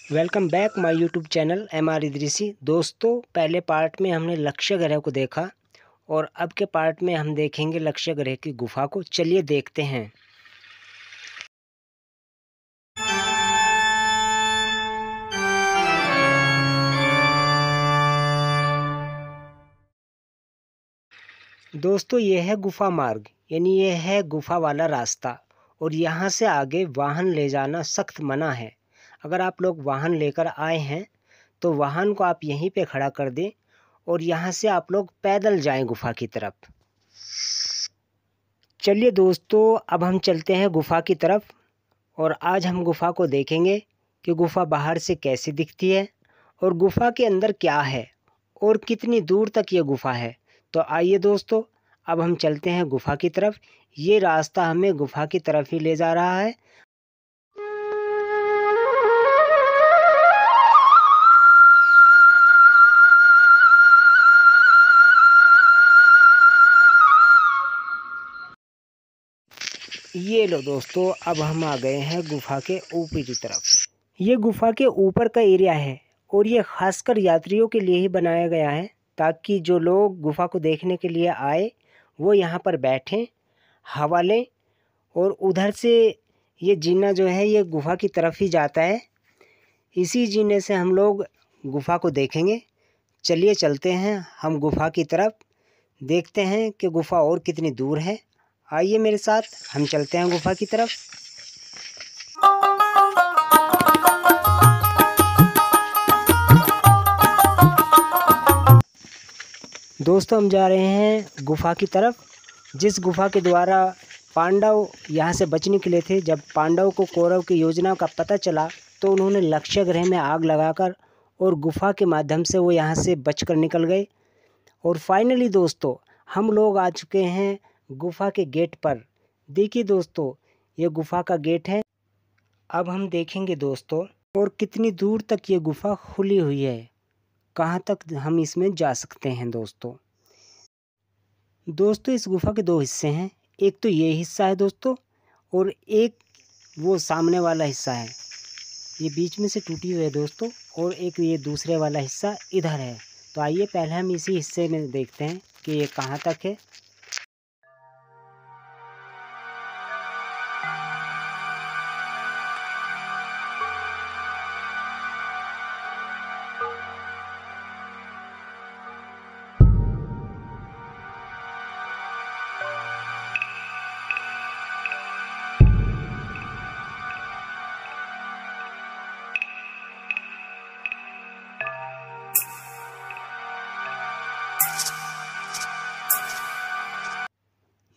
Welcome back my YouTube channel MR Idrisi. दोस्तों, पहले part में हमने लक्ष्य ग्रह को देखा और अब के पार्ट में हम देखेंगे लक्ष्य ग्रह की गुफा को। चलिए देखते हैं। दोस्तों, यह है गुफा मार्ग, यानी यह है गुफा वाला रास्ता और यहाँ से आगे वाहन ले जाना सख्त मना है। अगर आप लोग वाहन लेकर आए हैं तो वाहन को आप यहीं पे खड़ा कर दें और यहाँ से आप लोग पैदल जाएं गुफा की तरफ। चलिए दोस्तों, अब हम चलते हैं गुफा की तरफ और आज हम गुफा को देखेंगे कि गुफा बाहर से कैसी दिखती है और गुफा के अंदर क्या है और कितनी दूर तक ये गुफा है। तो आइए दोस्तों, अब हम चलते हैं गुफा की तरफ। ये रास्ता हमें गुफा की तरफ ही ले जा रहा है। ये लो दोस्तों, अब हम आ गए हैं गुफा के ऊपरी तरफ। ये गुफा के ऊपर का एरिया है और ये खासकर यात्रियों के लिए ही बनाया गया है, ताकि जो लोग गुफा को देखने के लिए आए वो यहाँ पर बैठें, हवा लें। और उधर से ये जीना जो है ये गुफा की तरफ ही जाता है। इसी जीने से हम लोग गुफा को देखेंगे। चलिए चलते हैं हम गुफा की तरफ, देखते हैं कि गुफा और कितनी दूर है। आइए मेरे साथ, हम चलते हैं गुफा की तरफ। दोस्तों, हम जा रहे हैं गुफा की तरफ, जिस गुफा के द्वारा पांडव यहाँ से बचने के लिए थे। जब पांडव को कौरव की योजना का पता चला तो उन्होंने लक्ष्य ग्रह में आग लगाकर और गुफा के माध्यम से वो यहाँ से बचकर निकल गए। और फाइनली दोस्तों, हम लोग आ चुके हैं गुफा के गेट पर। देखिए दोस्तों, ये गुफा का गेट है। अब हम देखेंगे दोस्तों और कितनी दूर तक ये गुफा खुली हुई है, कहाँ तक हम इसमें जा सकते हैं। दोस्तों इस गुफा के दो हिस्से हैं। एक तो ये हिस्सा है दोस्तों, और एक वो सामने वाला हिस्सा है। ये बीच में से टूटी हुई है दोस्तों, और एक ये दूसरे वाला हिस्सा इधर है। तो आइए पहले हम इसी हिस्से में देखते हैं कि ये कहाँ तक है।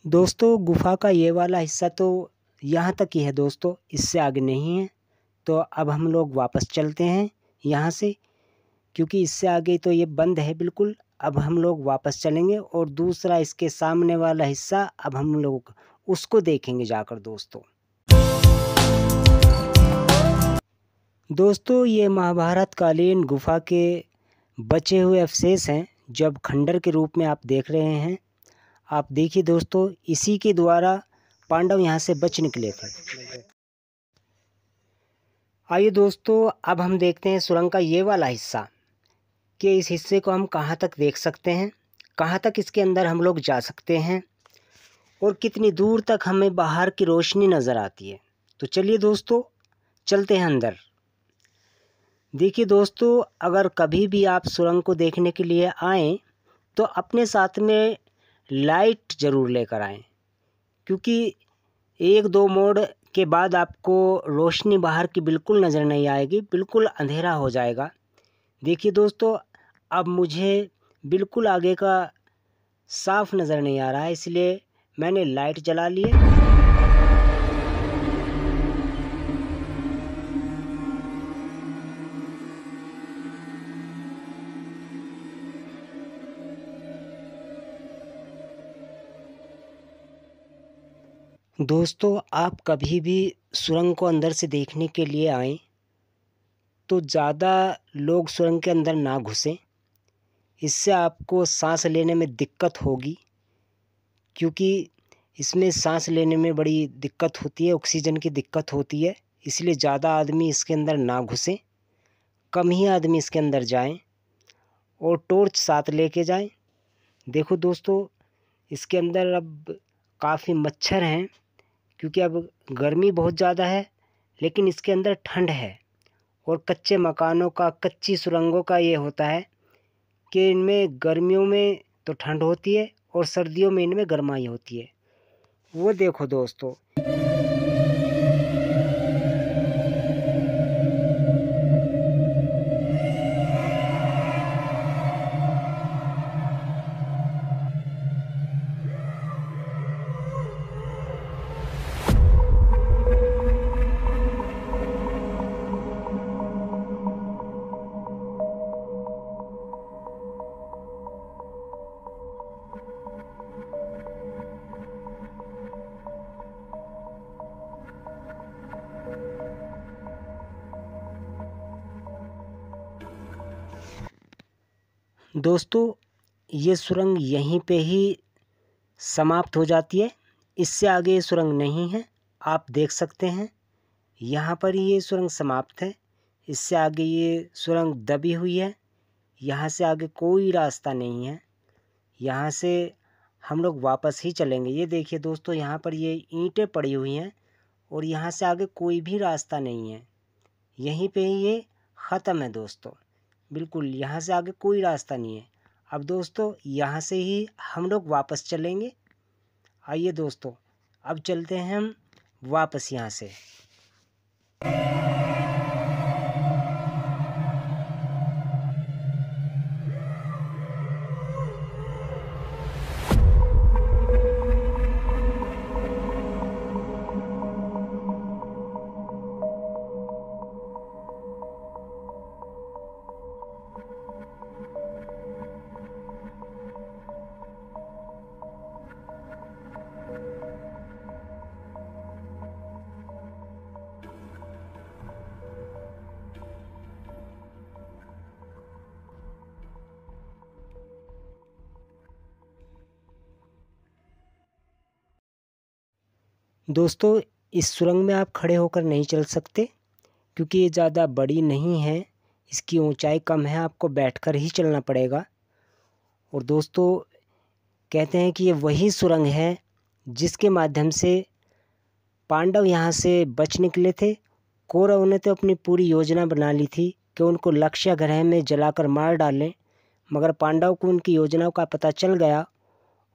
दोस्तों गुफा का ये वाला हिस्सा तो यहाँ तक ही है दोस्तों, इससे आगे नहीं है। तो अब हम लोग वापस चलते हैं यहाँ से, क्योंकि इससे आगे तो ये बंद है बिल्कुल। अब हम लोग वापस चलेंगे और दूसरा इसके सामने वाला हिस्सा अब हम लोग उसको देखेंगे जाकर। दोस्तों ये महाभारत कालीन गुफा के बचे हुए अवशेष हैं, जब खंडर के रूप में आप देख रहे हैं। आप देखिए दोस्तों, इसी के द्वारा पांडव यहाँ से बच निकले थे। आइए दोस्तों, अब हम देखते हैं सुरंग का ये वाला हिस्सा, कि इस हिस्से को हम कहाँ तक देख सकते हैं, कहाँ तक इसके अंदर हम लोग जा सकते हैं और कितनी दूर तक हमें बाहर की रोशनी नज़र आती है। तो चलिए दोस्तों, चलते हैं अंदर। देखिए दोस्तों, अगर कभी भी आप सुरंग को देखने के लिए आएँ तो अपने साथ में लाइट ज़रूर लेकर आएँ, क्योंकि 1-2 मोड़ के बाद आपको रोशनी बाहर की बिल्कुल नज़र नहीं आएगी, बिल्कुल अंधेरा हो जाएगा। देखिए दोस्तों, अब मुझे बिल्कुल आगे का साफ नज़र नहीं आ रहा है, इसलिए मैंने लाइट जला ली है। दोस्तों आप कभी भी सुरंग को अंदर से देखने के लिए आएँ तो ज़्यादा लोग सुरंग के अंदर ना घुसें, इससे आपको सांस लेने में दिक्कत होगी, क्योंकि इसमें सांस लेने में बड़ी दिक्कत होती है, ऑक्सीजन की दिक्कत होती है। इसलिए ज़्यादा आदमी इसके अंदर ना घुसें। कम ही आदमी इसके अंदर जाएं और टॉर्च साथ लेके जाएं। देखो दोस्तों, इसके अंदर अब काफ़ी मच्छर हैं, क्योंकि अब गर्मी बहुत ज़्यादा है, लेकिन इसके अंदर ठंड है। और कच्चे मकानों का, कच्ची सुरंगों का ये होता है कि इनमें गर्मियों में तो ठंड होती है और सर्दियों में इनमें गर्माई होती है। वो देखो दोस्तों, ये सुरंग यहीं पे ही समाप्त हो जाती है। इससे आगे ये सुरंग नहीं है। आप देख सकते हैं यहाँ पर ये सुरंग समाप्त है। इससे आगे ये सुरंग दबी हुई है। यहाँ से आगे कोई रास्ता नहीं है। यहाँ से हम लोग वापस ही चलेंगे। ये देखिए दोस्तों, यहाँ पर ये ईंटें पड़ी हुई हैं और यहाँ से आगे कोई भी रास्ता नहीं है। यहीं पे ही ये ख़त्म है दोस्तों, बिल्कुल यहाँ से आगे कोई रास्ता नहीं है। अब दोस्तों यहाँ से ही हम लोग वापस चलेंगे। आइए दोस्तों, अब चलते हैं हम वापस यहाँ से। दोस्तों, इस सुरंग में आप खड़े होकर नहीं चल सकते, क्योंकि ये ज़्यादा बड़ी नहीं है, इसकी ऊंचाई कम है, आपको बैठकर ही चलना पड़ेगा। और दोस्तों, कहते हैं कि ये वही सुरंग है जिसके माध्यम से पांडव यहाँ से बच निकले थे। कौरवों ने तो अपनी पूरी योजना बना ली थी कि उनको लक्ष्य ग्रह में जलाकर मार डालें, मगर पांडव को उनकी योजनाओं का पता चल गया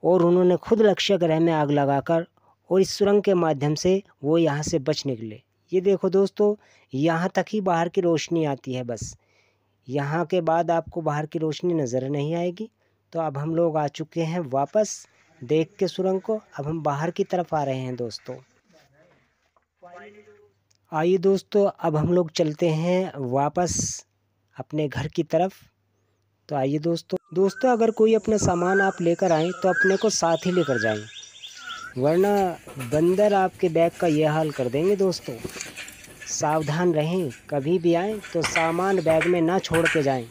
और उन्होंने खुद लक्ष्य ग्रह में आग लगाकर और इस सुरंग के माध्यम से वो यहाँ से बच निकले। ये देखो दोस्तों, यहाँ तक ही बाहर की रोशनी आती है, बस यहाँ के बाद आपको बाहर की रोशनी नज़र नहीं आएगी। तो अब हम लोग आ चुके हैं वापस देख के सुरंग को। अब हम बाहर की तरफ आ रहे हैं दोस्तों। आइए दोस्तों, अब हम लोग चलते हैं वापस अपने घर की तरफ। तो आइए दोस्तों, अगर कोई अपना सामान आप लेकर आएँ तो अपने को साथ ही लेकर जाएं, वरना बंदर आपके बैग का ये हाल कर देंगे दोस्तों। सावधान रहें, कभी भी आएँ तो सामान बैग में ना छोड़ के जाएं।